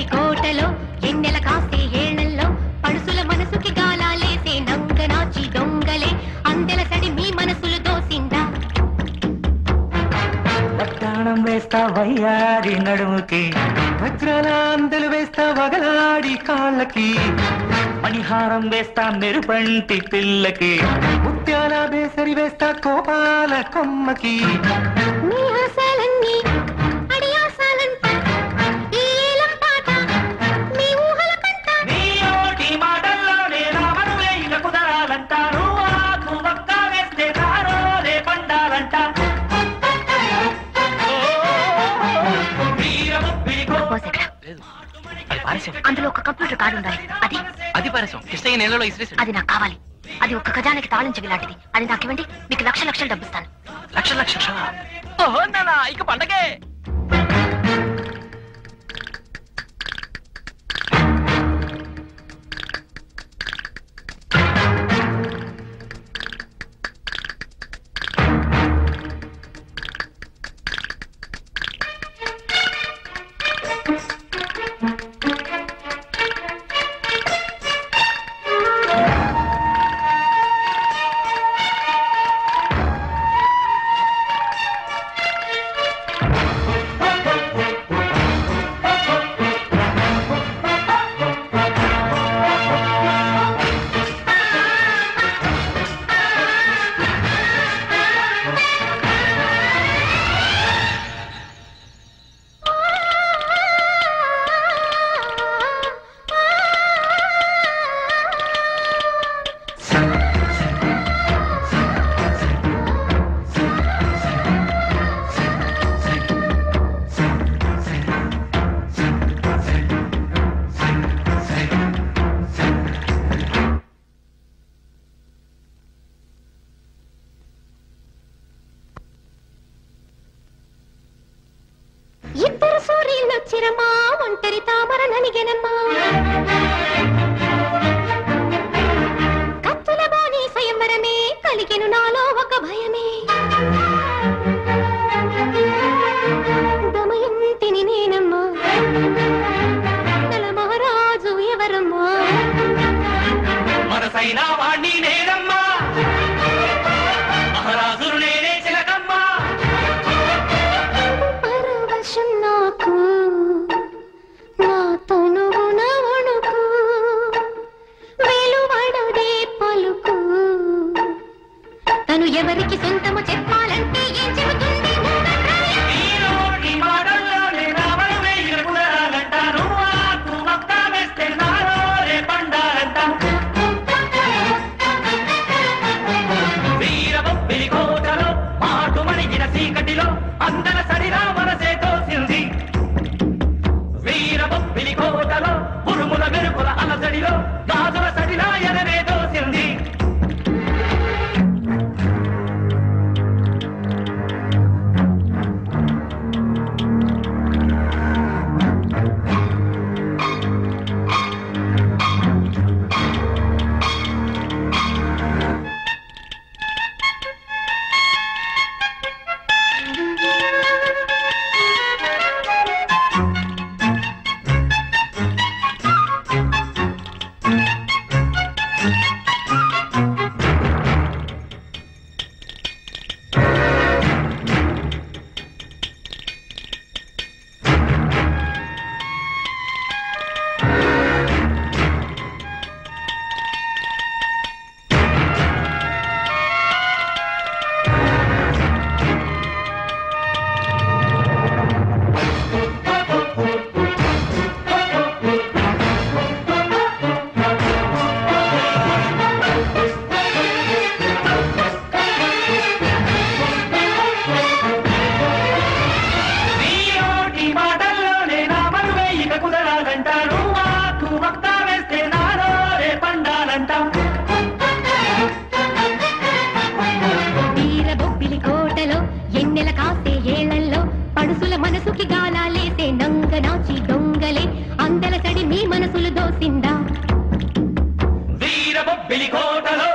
బొబ్బిలి కోటలో ఎన్నెల కాసే ఏళ్లలో పడుసుల మనసుకి గాలాలేసే నంగనాచి దొంగలే అందెల సడి మీ మనసులు దోసిందా పట్టాణం వేస్తా వయ్యారి నడుముకి వజ్రాల అందెలు వేస్తా వగలాడి కాళ్ళకి మణిహారం వేస్తా మెరుపంటి పిల్లకి ముత్యాల బేసరి వేస్తా కోపాల కొమ్మకి మీ ఆశలన్నీ అడి ఆశలంట ఈ ఏలం పాట మీ ఊహల కంట నీ ఓటి మాటల్లోనే రామనులే ఇక కుదరాలంటారు ఆకు ఒక్క వేస్తే రారోలే పండాలంట అందులో ఒక కంప్యూటర్ కార్డు ఉండాలి అది పారేసాం కృష్ణయ్య నెలలో ఇసిరేసాడు అది నాకు కావాలి అది ఒక్క గజానికి తాళం చెవి లాంటిది అది నాకు ఇవ్వండి మీకు లక్షలు డబ్బిస్తాను లక్ష ఓహో నానా ఇక పండగే ఇద్దరు సూర్యులొచ్చిరమ్మా ఒంటరి తామర నలిగెనమ్మా కత్తుల బాణి స్వయంవరమే కలిగెను నాలో ఒక భయమే దమయంతిని నేనమ్మా నల మహారాజు ఎవరమ్మా మనసైనా వాణ్ణి నేనమ్మా మహారాజులు నేనే చిలకమ్మా పరవశం నాకు నా తనువున వణుకు వెలువడదే పలుకు తను ఎవరికి సొంతము చెప్పాలంటే ఏం చెబుతుంది ఈ మాటల్లోనే రావణమే ఇక కుదరాలంటారు ఆకు ఒక్క వేస్తే నారోలే పండాలంట వీర బొబ్బిలి కోటలో మాటు మణిగిన చీకటిలో అందల సడిరా మనసే తోసింది వీర బొబ్బిలి కోటలో ఉరుముల మెరుపుల అలసడిలో గాజుల సడిలా ఎనవే తోసింది వీరబొబ్బిలి కోటలో ఎన్నెల కాసే ఏళ్లలో పడుసుల మనసుకి గాలాలేసే నంగనాచి దొంగలే అందల సడి మీ మనసులు దోసిందా వీరబొబ్బిలి కోటలో